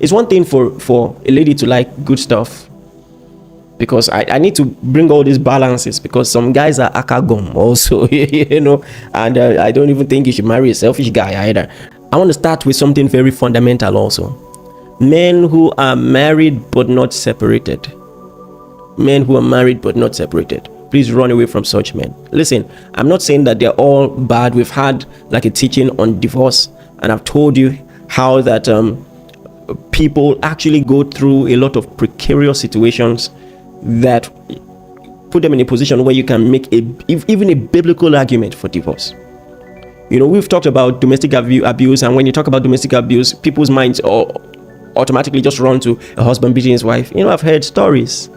It's one thing for a lady to like good stuff, because I need to bring all these balances, because some guys are akagum also, and I don't even think you should marry a selfish guy either. I want to start with something very fundamental also. Men who are married but not separated. Men who are married but not separated. Please run away from such men. Listen, I'm not saying that they're all bad. We've had like a teaching on divorce, and I've told you how that people actually go through a lot of precarious situations that put them in a position where you can make even a biblical argument for divorce. We've talked about domestic abuse, and when you talk about domestic abuse, people's minds automatically just run to a husband beating his wife. I've heard stories.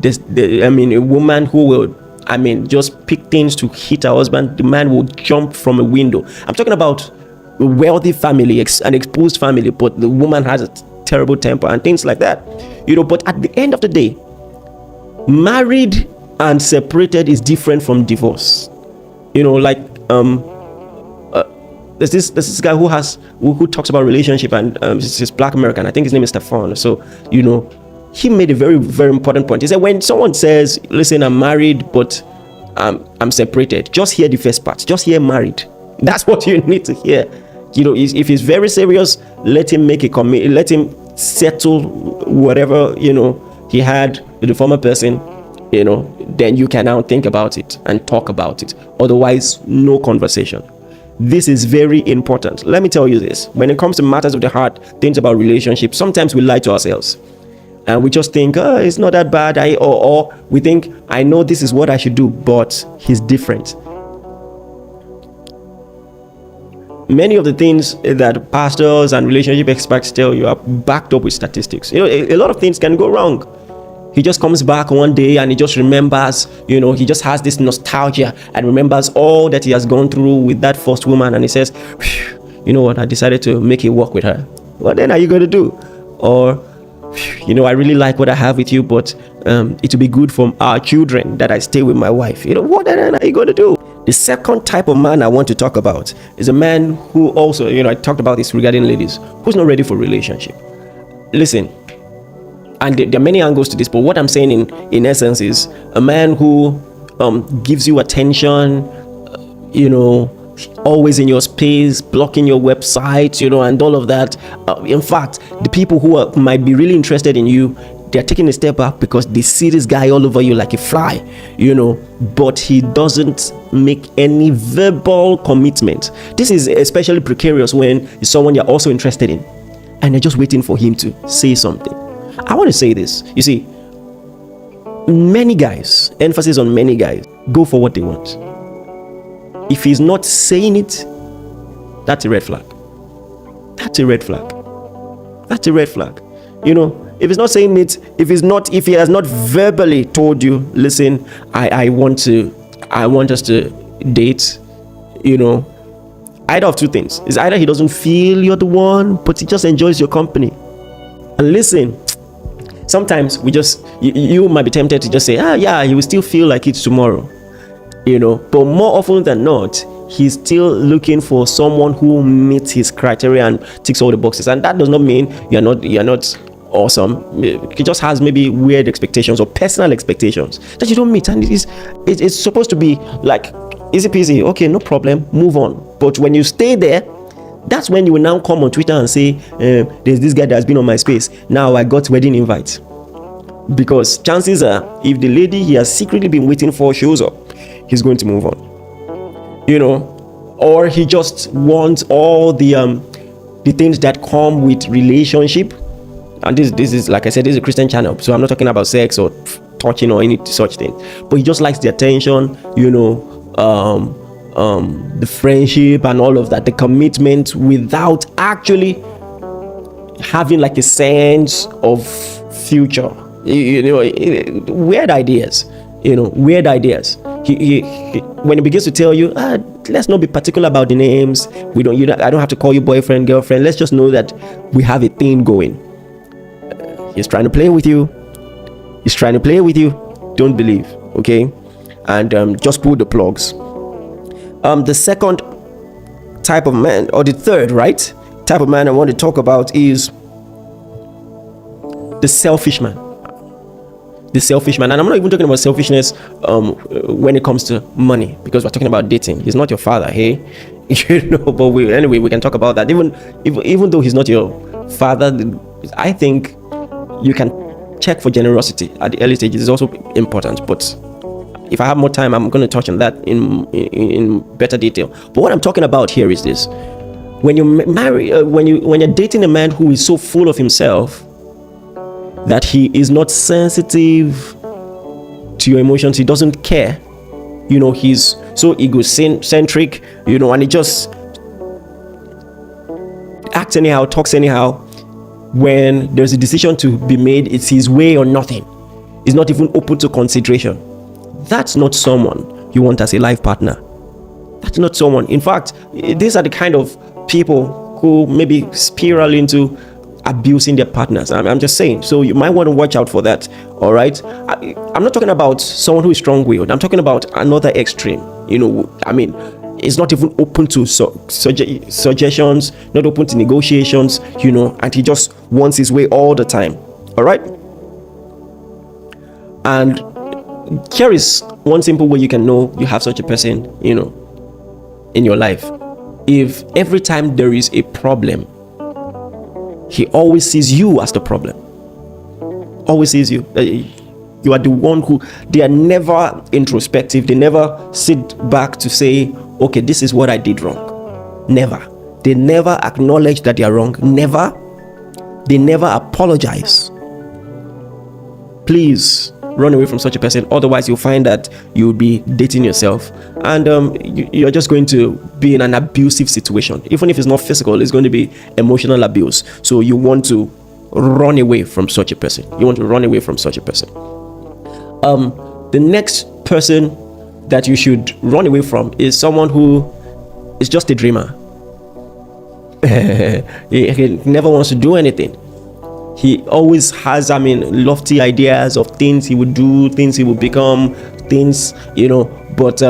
A woman who will, just pick things to hit her husband. The man will jump from a window. I'm talking about a wealthy family, an exposed family, but the woman has a terrible temper and things like that. But at the end of the day, married and separated is different from divorce. There's this guy who talks about relationship, and he's Black American. I think his name is Stefan. So he made a very, very important point. He said, when someone says, listen, I'm married but I'm separated, just hear the first part. Just hear married. That's what you need to hear. If he's very serious, let him make a commitment. Let him settle whatever he had with the former person. Then you can now think about it and talk about it. Otherwise, no conversation. This is very important. Let me tell you this. When it comes to matters of the heart, things about relationships, sometimes we lie to ourselves. And we just think, it's not that bad. Or we think, I know this is what I should do, but he's different. Many of the things that pastors and relationship experts tell you are backed up with statistics. A lot of things can go wrong. He just comes back one day and he just remembers, he just has this nostalgia and remembers all that he has gone through with that first woman. And he says, you know what, I decided to make it work with her. What then are you going to do? Or, I really like what I have with you, but it will be good for our children that I stay with my wife. What then are you going to do? The second type of man I want to talk about is a man who also, I talked about this regarding ladies, who's not ready for relationship. Listen, and there are many angles to this, but what I'm saying in essence is a man who gives you attention, always in your space, blocking your website, and all of that. In fact, the people who might be really interested in you, they're taking a step back because they see this guy all over you like a fly, but he doesn't make any verbal commitment. This is especially precarious when it's someone you're also interested in and you're just waiting for him to say something. I want to say this. You see, many guys, emphasis on many guys, go for what they want. If he's not saying it, that's a red flag. That's a red flag. That's a red flag. If he's not saying it, if he has not verbally told you, listen, I want us to date, either of two things. It's either he doesn't feel you're the one, but he just enjoys your company. And listen, sometimes you might be tempted to just say, yeah, he will still feel like it's tomorrow, but more often than not, he's still looking for someone who meets his criteria and ticks all the boxes. And that does not mean you're not awesome. He just has maybe weird expectations or personal expectations that you don't meet, and it's supposed to be like easy peasy. Okay, no problem, move on. But when you stay there, that's when you will now come on Twitter and say, there's this guy that's been on my space, now I got wedding invite. Because chances are, if the lady he has secretly been waiting for shows up, he's going to move on. Or he just wants all the things that come with relationship. And this is, like I said, this is a Christian channel, so I'm not talking about sex or touching or any such thing. But he just likes the attention, the friendship and all of that, the commitment, without actually having like a sense of future. Weird ideas. Weird ideas. He when he begins to tell you, let's not be particular about the names. I don't have to call you boyfriend, girlfriend. Let's just know that we have a thing going. He's trying to play with you. Don't believe, okay? And just pull the plugs. The second type of man, or the third, type of man I want to talk about is the selfish man. The selfish man. And I'm not even talking about selfishness when it comes to money, because we're talking about dating. He's not your father, hey? But we can talk about that. Even though he's not your father, I think you can check for generosity at the early stages. It's also important. But if I have more time, I'm going to touch on that in better detail. But what I'm talking about here is this: when you marry, when you're dating a man who is so full of himself that he is not sensitive to your emotions, he doesn't care, he's so egocentric, and he just acts anyhow, talks anyhow. When there's a decision to be made, it's his way or nothing. He's not even open to consideration. That's not someone you want as a life partner. That's not someone. In fact, these are the kind of people who maybe spiral into abusing their partners. I'm just saying. So you might want to watch out for that. All right. I'm not talking about someone who is strong-willed. I'm talking about another extreme. It's not even open to suggestions, not open to negotiations, and he just wants his way all the time. All right. And here is one simple way you can know you have such a person, in your life. If every time there is a problem, he always sees you as the problem. Always sees you. You are the one who, they are never introspective. They never sit back to say, okay, this is what I did wrong. Never. They never acknowledge that they are wrong. Never. They never apologize. Please run away from such a person. Otherwise, you'll find that you'll be dating yourself, and you're just going to be in an abusive situation. Even if it's not physical, it's going to be emotional abuse. So you want to run away from such a person. The next person that you should run away from is someone who is just a dreamer. He never wants to do anything. He always has, lofty ideas of things he would do, things he would become, things, but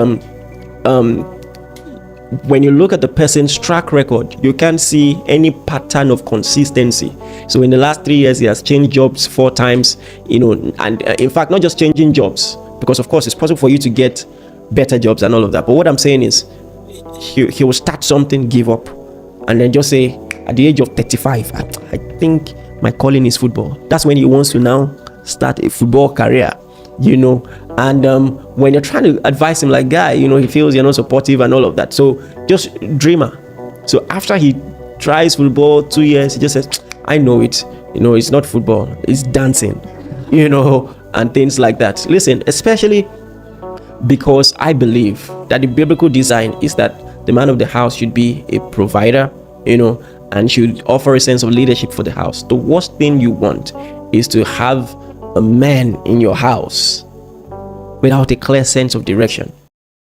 when you look at the person's track record, you can't see any pattern of consistency. So in the last 3 years, he has changed jobs 4 times, and in fact, not just changing jobs, because of course it's possible for you to get better jobs and all of that. But what I'm saying is, he will start something, give up, and then just say, at the age of 35, I think my calling is football. That's when he wants to now start a football career, and when you're trying to advise him, like, guy, he feels you're not supportive and all of that. So just dreamer. So after he tries football 2 years, he just says, I know it, it's not football, it's dancing, and things like that. Listen, especially because I believe that the biblical design is that the man of the house should be a provider, and should offer a sense of leadership for the house. The worst thing you want is to have a man in your house without a clear sense of direction.